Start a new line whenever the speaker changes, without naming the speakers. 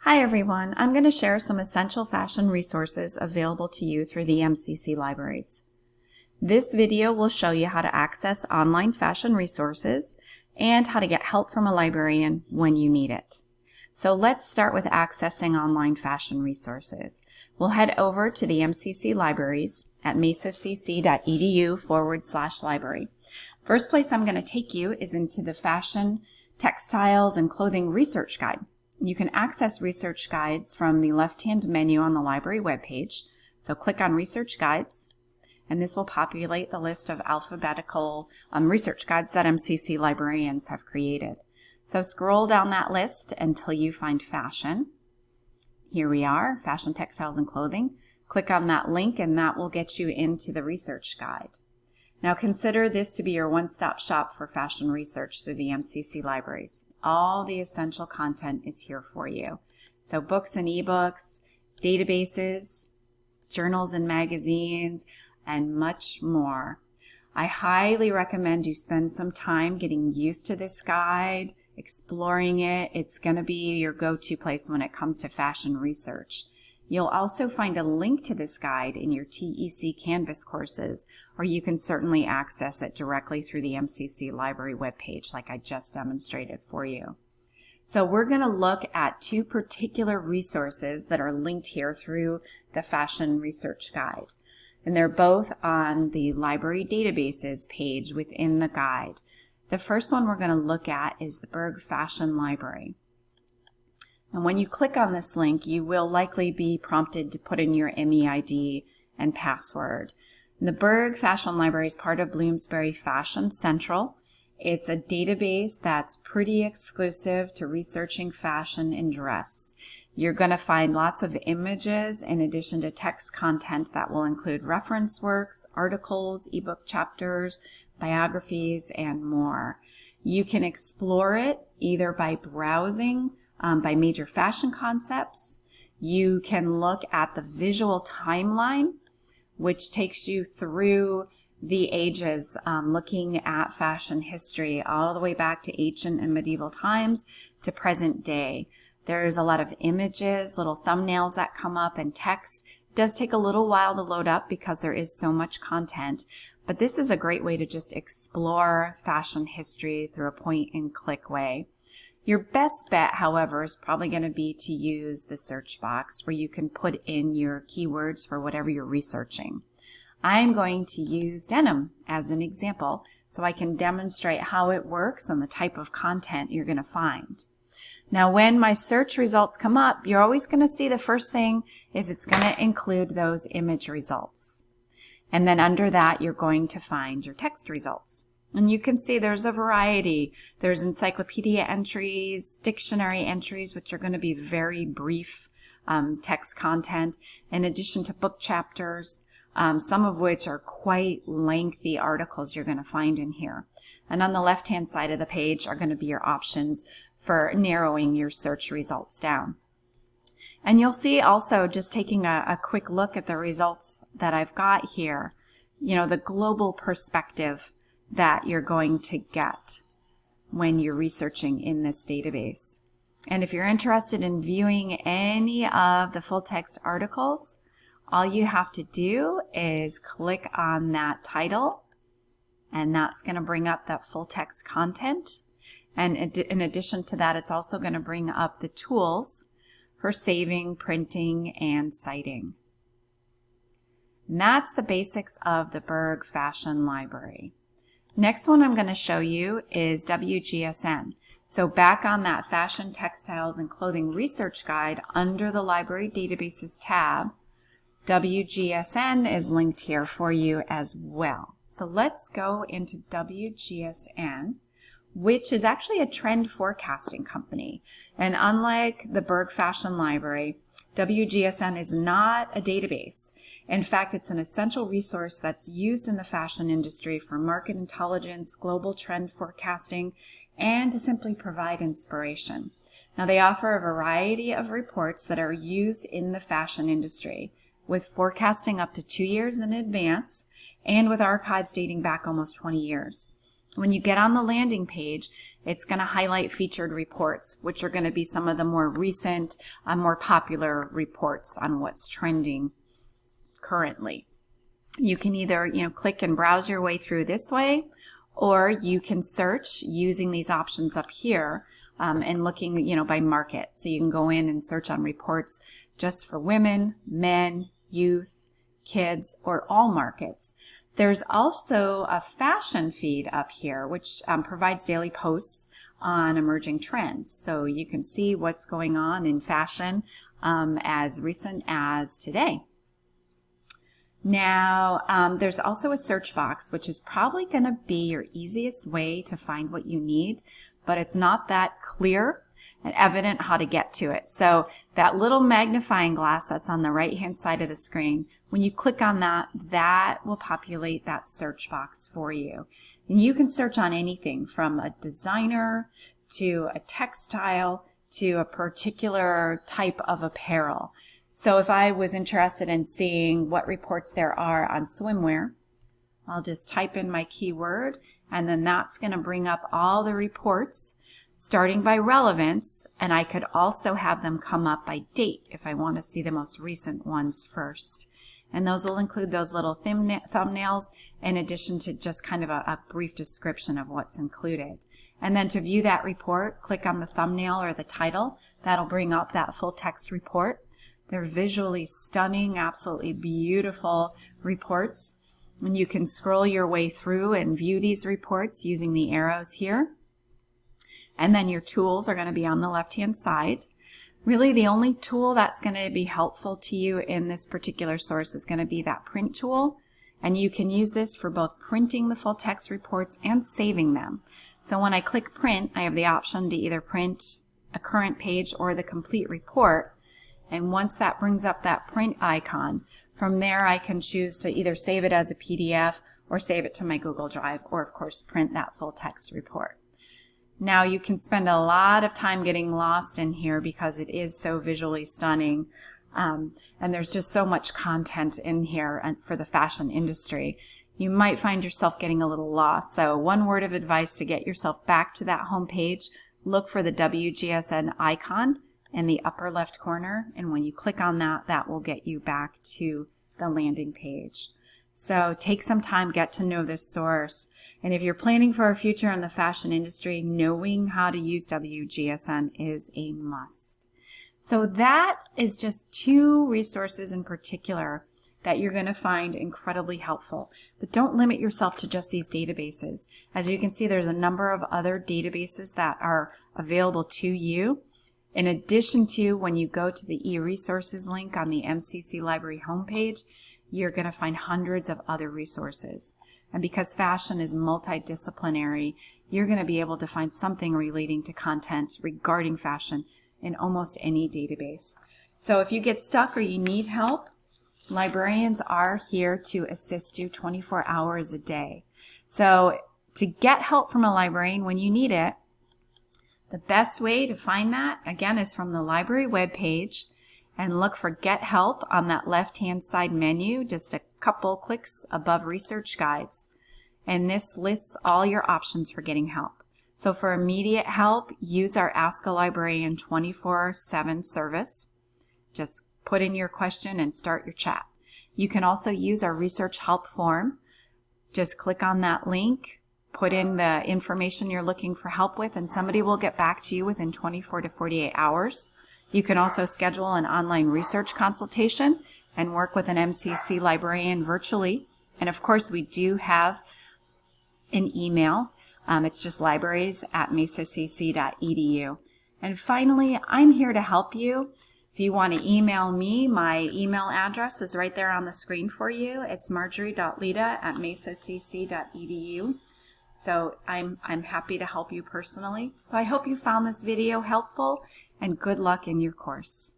Hi everyone, I'm going to share some essential fashion resources available to you through the MCC libraries. This video will show you how to access online fashion resources and how to get help from a librarian when you need it. So let's start with accessing online fashion resources. We'll head over to the MCC libraries at mesacc.edu/library. First place I'm going to take you is into the Fashion, Textiles, and Clothing Research Guide. You can access research guides from the left-hand menu on the library webpage. So click on Research Guides, and this will populate the list of alphabetical research guides that MCC librarians have created. So scroll down that list until you find Fashion. Here we are, Fashion, Textiles, and Clothing. Click on that link and that will get you into the research guide. Now consider this to be your one-stop shop for fashion research through the MCC libraries. All the essential content is here for you. So books and ebooks, databases, journals and magazines, and much more. I highly recommend you spend some time getting used to this guide, exploring it. It's going to be your go-to place when it comes to fashion research. You'll also find a link to this guide in your TEC Canvas courses, or you can certainly access it directly through the MCC library webpage like I just demonstrated for you. So we're going to look at two particular resources that are linked here through the Fashion Research Guide. And they're both on the library databases page within the guide. The first one we're going to look at is the Berg Fashion Library. And when you click on this link, you will likely be prompted to put in your MEID and password. And the Berg Fashion Library is part of Bloomsbury Fashion Central. It's a database that's pretty exclusive to researching fashion and dress. You're going to find lots of images in addition to text content that will include reference works, articles, ebook chapters, biographies, and more. You can explore it either by browsing by major fashion concepts. You can look at the visual timeline, which takes you through the ages, looking at fashion history all the way back to ancient and medieval times to present day. There's a lot of images, little thumbnails that come up, and text. It does take a little while to load up because there is so much content, but this is a great way to just explore fashion history through a point-and-click way. Your best bet, however, is probably going to be to use the search box where you can put in your keywords for whatever you're researching. I'm going to use denim as an example so I can demonstrate how it works and the type of content you're going to find. Now, when my search results come up, you're always going to see the first thing is it's going to include those image results. And then under that, you're going to find your text results. And you can see there's a variety. There's encyclopedia entries, dictionary entries, which are going to be very brief text content, in addition to book chapters, some of which are quite lengthy articles you're going to find in here. And on the left-hand side of the page are going to be your options for narrowing your search results down. And you'll see also, just taking a quick look at the results that I've got here, you know, the global perspective that you're going to get when you're researching in this database. And if you're interested in viewing any of the full text articles, all you have to do is click on that title, and that's going to bring up that full text content. And in addition to that, it's also going to bring up the tools for saving, printing, and citing. And that's the basics of the Berg Fashion Library. Next one I'm going to show you is WGSN. So back on that Fashion, Textiles, and Clothing Research Guide under the Library Databases tab, WGSN is linked here for you as well. So let's go into WGSN, which is actually a trend forecasting company. And unlike the Berg Fashion Library, WGSN is not a database. In fact, it's an essential resource that's used in the fashion industry for market intelligence, global trend forecasting, and to simply provide inspiration. Now, they offer a variety of reports that are used in the fashion industry, with forecasting up to 2 years in advance and with archives dating back almost 20 years. When you get on the landing page, it's going to highlight featured reports, which are going to be some of the more recent, more popular reports on what's trending currently. You can either, click and browse your way through this way, or you can search using these options up here and looking, by market. So you can go in and search on reports just for women, men, youth, kids, or all markets. There's also a fashion feed up here, which provides daily posts on emerging trends. So you can see what's going on in fashion as recent as today. Now, there's also a search box, which is probably going to be your easiest way to find what you need, but it's not that clear and evident how to get to it. So that little magnifying glass that's on the right-hand side of the screen, when you click on that, that will populate that search box for you. And you can search on anything from a designer to a textile to a particular type of apparel. So if I was interested in seeing what reports there are on swimwear, I'll just type in my keyword, and then that's going to bring up all the reports starting by relevance, and I could also have them come up by date if I want to see the most recent ones first. And those will include those little thumbnails in addition to just kind of a brief description of what's included. And then to view that report, click on the thumbnail or the title. That'll bring up that full text report. They're visually stunning, absolutely beautiful reports. And you can scroll your way through and view these reports using the arrows here. And then your tools are going to be on the left-hand side. Really, the only tool that's going to be helpful to you in this particular source is going to be that print tool. And you can use this for both printing the full text reports and saving them. So when I click print, I have the option to either print a current page or the complete report. And once that brings up that print icon, from there I can choose to either save it as a PDF or save it to my Google Drive, or of course print that full text report. Now you can spend a lot of time getting lost in here because it is so visually stunning, and there's just so much content in here for the fashion industry. You might find yourself getting a little lost. So one word of advice to get yourself back to that home page, look for the WGSN icon in the upper left corner, and when you click on that, that will get you back to the landing page. So take some time, get to know this source. And if you're planning for a future in the fashion industry, knowing how to use WGSN is a must. So that is just 2 resources in particular that you're going to find incredibly helpful. But don't limit yourself to just these databases. As you can see, there's a number of other databases that are available to you. In addition to, when you go to the e-resources link on the MCC Library homepage, you're going to find hundreds of other resources. And because fashion is multidisciplinary, you're going to be able to find something relating to content regarding fashion in almost any database. So if you get stuck or you need help, librarians are here to assist you 24 hours a day. So to get help from a librarian when you need it, the best way to find that, again, is from the library webpage, and look for Get Help on that left-hand side menu, just a couple clicks above Research Guides. And this lists all your options for getting help. So for immediate help, use our Ask a Librarian 24/7 service. Just put in your question and start your chat. You can also use our research help form. Just click on that link, put in the information you're looking for help with, and somebody will get back to you within 24 to 48 hours. You can also schedule an online research consultation and work with an MCC librarian virtually. And of course, we do have an email. It's just libraries@mesacc.edu. And finally, I'm here to help you. If you want to email me, my email address is right there on the screen for you. It's marjorie.lita@mesacc.edu. So I'm happy to help you personally. So I hope you found this video helpful, and good luck in your course.